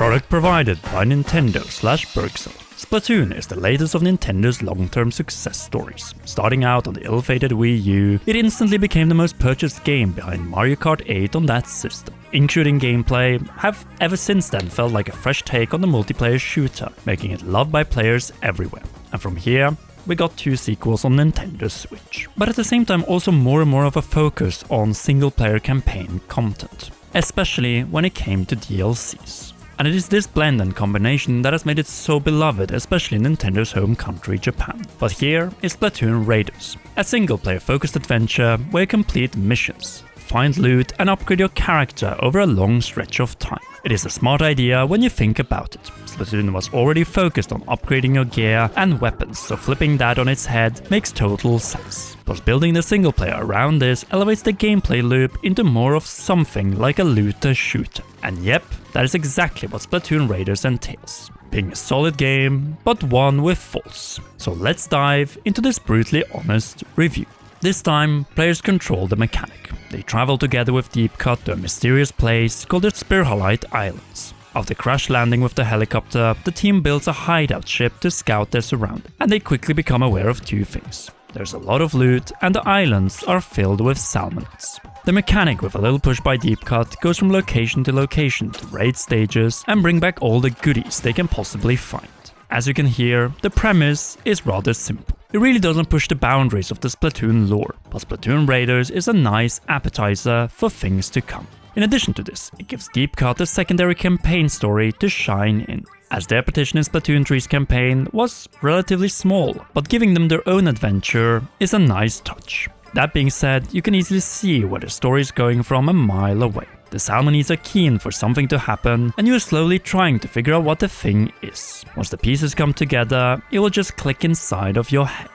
Product provided by Nintendo/Bergsala. Splatoon is the latest of Nintendo's long-term success stories. Starting out on the ill-fated Wii U, it instantly became the most purchased game behind Mario Kart 8 on that system. Including gameplay, have ever since then felt like a fresh take on the multiplayer shooter, making it loved by players everywhere. And from here, we got 2 sequels on Nintendo Switch. But at the same time also more and more of a focus on single-player campaign content, especially when it came to DLCs. And it is this blend and combination that has made it so beloved, especially in Nintendo's home country, Japan. But here is Splatoon Raiders, a single-player focused adventure where you complete missions, find loot and upgrade your character over a long stretch of time. It is a smart idea when you think about it. Splatoon was already focused on upgrading your gear and weapons, so flipping that on its head makes total sense. Plus building the single player around this elevates the gameplay loop into more of something like a looter shooter. And yep, that is exactly what Splatoon Raiders entails. Being a solid game, but one with faults. So let's dive into this brutally honest review. This time, players control the mechanic. They travel together with Deep Cut to a mysterious place called the Spirhalite Islands. After crash landing with the helicopter, the team builds a hideout ship to scout their surroundings, and they quickly become aware of 2 things. There's a lot of loot, and the islands are filled with salmonids. The mechanic, with a little push by Deep Cut, goes from location to location to raid stages and bring back all the goodies they can possibly find. As you can hear, the premise is rather simple. It really doesn't push the boundaries of the Splatoon lore, but Splatoon Raiders is a nice appetizer for things to come. In addition to this, it gives Deep Cut a secondary campaign story to shine in, as their petition in Splatoon 3's campaign was relatively small, but giving them their own adventure is a nice touch. That being said, you can easily see where the story is going from a mile away. The Salmonids are keen for something to happen, and you are slowly trying to figure out what the thing is. Once the pieces come together, it will just click inside of your head.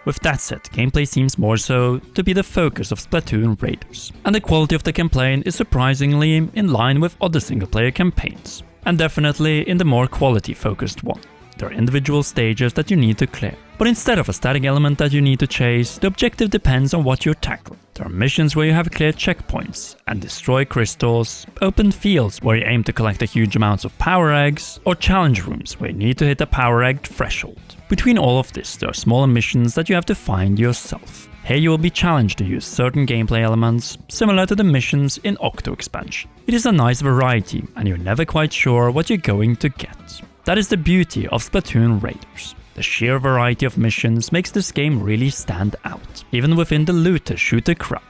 With that said, gameplay seems more so to be the focus of Splatoon Raiders, and the quality of the campaign is surprisingly in line with other single-player campaigns, and definitely in the more quality-focused one. There are individual stages that you need to clear, but instead of a static element that you need to chase, the objective depends on what you're tackling. There are missions where you have clear checkpoints and destroy crystals, open fields where you aim to collect a huge amounts of power eggs, or challenge rooms where you need to hit a power egg threshold. Between all of this, there are smaller missions that you have to find yourself. Here you will be challenged to use certain gameplay elements, similar to the missions in Octo Expansion. It is a nice variety, and you're never quite sure what you're going to get. That is the beauty of Splatoon Raiders. The sheer variety of missions makes this game really stand out, even within the looter-shooter crowd.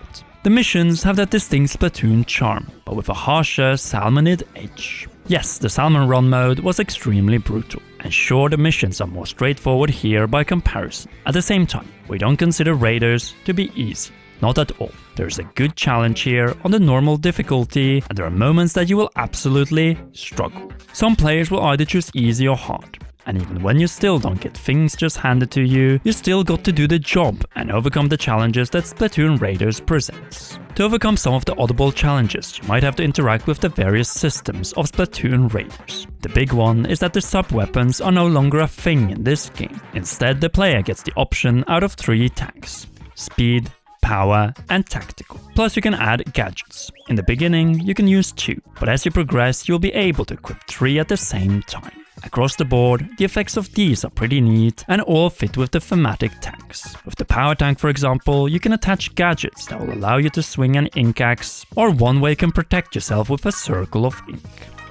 The missions have that distinct Splatoon charm, but with a harsher Salmonid edge. Yes, the Salmon Run mode was extremely brutal, and sure, the missions are more straightforward here by comparison. At the same time, we don't consider Raiders to be easy. Not at all. There's a good challenge here on the normal difficulty, and there are moments that you will absolutely struggle. Some players will either choose easy or hard, and even when you still don't get things just handed to you, you still got to do the job and overcome the challenges that Splatoon Raiders presents. To overcome some of the audible challenges, you might have to interact with the various systems of Splatoon Raiders. The big one is that the sub-weapons are no longer a thing in this game. Instead, the player gets the option out of 3 tanks: speed, power, and tactical. Plus you can add gadgets. In the beginning you can use 2, but as you progress you'll be able to equip 3 at the same time. Across the board, the effects of these are pretty neat and all fit with the thematic tanks. With the power tank, for example, you can attach gadgets that will allow you to swing an ink axe, or one way you can protect yourself with a circle of ink.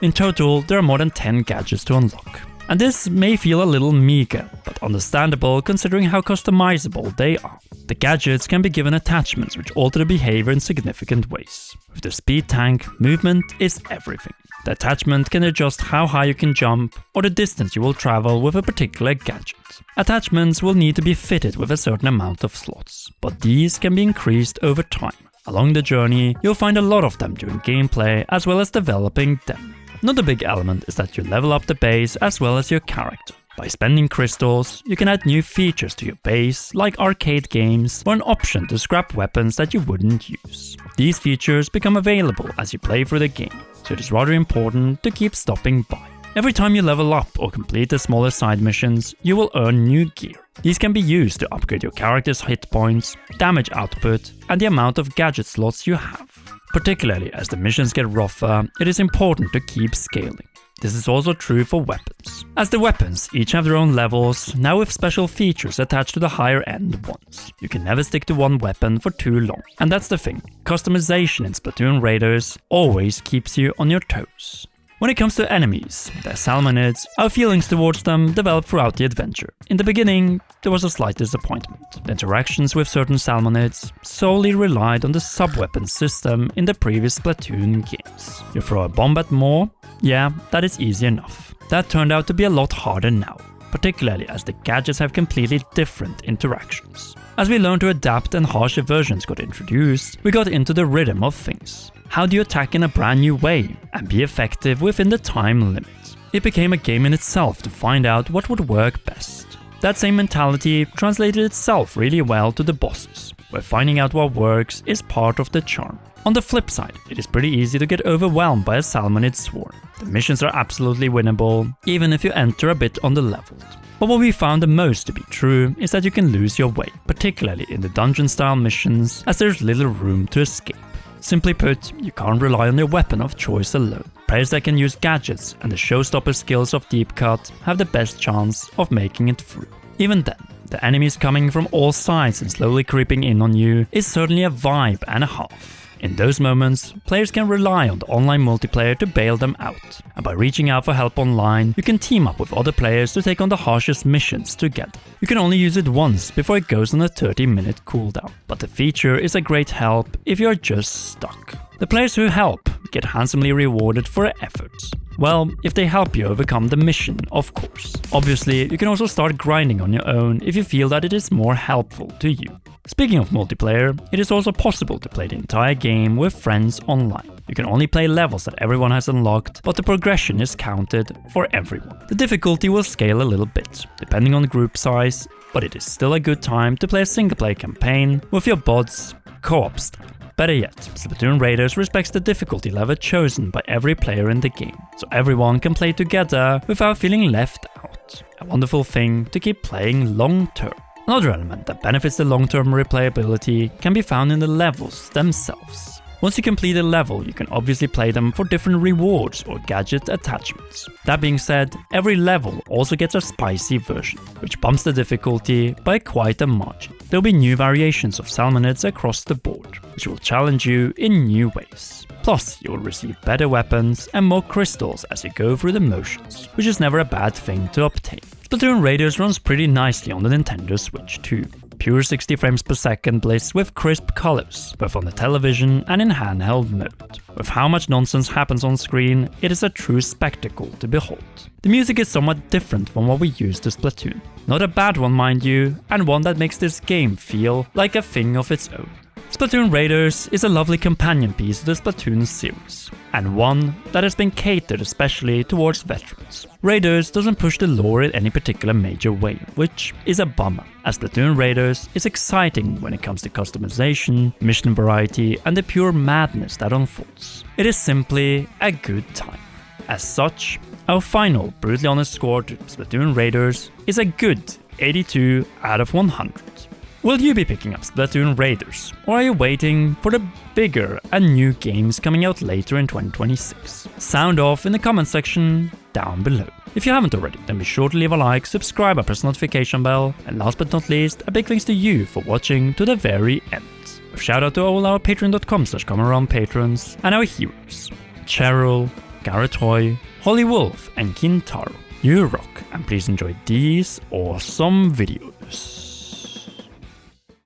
In total, there are more than 10 gadgets to unlock. And this may feel a little meager, but understandable considering how customizable they are. The gadgets can be given attachments which alter the behavior in significant ways. With the speed tank, movement is everything. The attachment can adjust how high you can jump or the distance you will travel with a particular gadget. Attachments will need to be fitted with a certain amount of slots, but these can be increased over time. Along the journey, you'll find a lot of them during gameplay as well as developing them. Another big element is that you level up the base as well as your character. By spending crystals, you can add new features to your base, like arcade games, or an option to scrap weapons that you wouldn't use. These features become available as you play through the game, so it is rather important to keep stopping by. Every time you level up or complete the smaller side missions, you will earn new gear. These can be used to upgrade your character's hit points, damage output, and the amount of gadget slots you have. Particularly as the missions get rougher, it is important to keep scaling. This is also true for weapons, as the weapons each have their own levels, now with special features attached to the higher end ones. You can never stick to one weapon for too long, and that's the thing, customization in Splatoon Raiders always keeps you on your toes. When it comes to enemies, the salmonids, our feelings towards them developed throughout the adventure. In the beginning, there was a slight disappointment. The interactions with certain salmonids solely relied on the sub-weapon system in the previous Splatoon games. You throw a bomb at more, yeah, that is easy enough. That turned out to be a lot harder now, particularly as the gadgets have completely different interactions. As we learned to adapt and harsher versions got introduced, we got into the rhythm of things. How do you attack in a brand new way and be effective within the time limit? It became a game in itself to find out what would work best. That same mentality translated itself really well to the bosses, where finding out what works is part of the charm. On the flip side, it is pretty easy to get overwhelmed by a salmonid swarm. The missions are absolutely winnable, even if you enter a bit underleveled. But what we found the most to be true is that you can lose your way, particularly in the dungeon-style missions, as there's little room to escape. Simply put, you can't rely on your weapon of choice alone. Players that can use gadgets and the showstopper skills of Deep Cut have the best chance of making it through. Even then, the enemies coming from all sides and slowly creeping in on you is certainly a vibe and a half. In those moments, players can rely on the online multiplayer to bail them out, and by reaching out for help online, you can team up with other players to take on the harshest missions together. You can only use it once before it goes on a 30-minute cooldown, but the feature is a great help if you're just stuck. The players who help get handsomely rewarded for their efforts. Well, if they help you overcome the mission, of course. Obviously, you can also start grinding on your own if you feel that it is more helpful to you. Speaking of multiplayer, it is also possible to play the entire game with friends online. You can only play levels that everyone has unlocked, but the progression is counted for everyone. The difficulty will scale a little bit, depending on the group size, but it is still a good time to play a single-player campaign with your bods co-op style. Better yet, Splatoon Raiders respects the difficulty level chosen by every player in the game, so everyone can play together without feeling left out. A wonderful thing to keep playing long term. Another element that benefits the long-term replayability can be found in the levels themselves. Once you complete a level, you can obviously play them for different rewards or gadget attachments. That being said, every level also gets a spicy version, which bumps the difficulty by quite a margin. There will be new variations of salmonids across the board, which will challenge you in new ways. Plus, you will receive better weapons and more crystals as you go through the motions, which is never a bad thing to obtain. Splatoon Raiders runs pretty nicely on the Nintendo Switch too. Pure 60 frames per second bliss with crisp colors, both on the television and in handheld mode. With how much nonsense happens on screen, it is a true spectacle to behold. The music is somewhat different from what we used to Splatoon. Not a bad one, mind you, and one that makes this game feel like a thing of its own. Splatoon Raiders is a lovely companion piece to the Splatoon series, and one that has been catered especially towards veterans. Raiders doesn't push the lore in any particular major way, which is a bummer, as Splatoon Raiders is exciting when it comes to customization, mission variety, and the pure madness that unfolds. It is simply a good time. As such, our final brutally honest score to Splatoon Raiders is a good 82 out of 100. Will you be picking up Splatoon Raiders, or are you waiting for the bigger and new games coming out later in 2026? Sound off in the comment section down below. If you haven't already, then be sure to leave a like, subscribe and press the notification bell, and last but not least, a big thanks to you for watching to the very end. A shout out to all our patreon.com/comearound patrons and our heroes, Cheryl, Garrett Hoy, Holly Wolf and Kintaro. You rock, and please enjoy these awesome videos.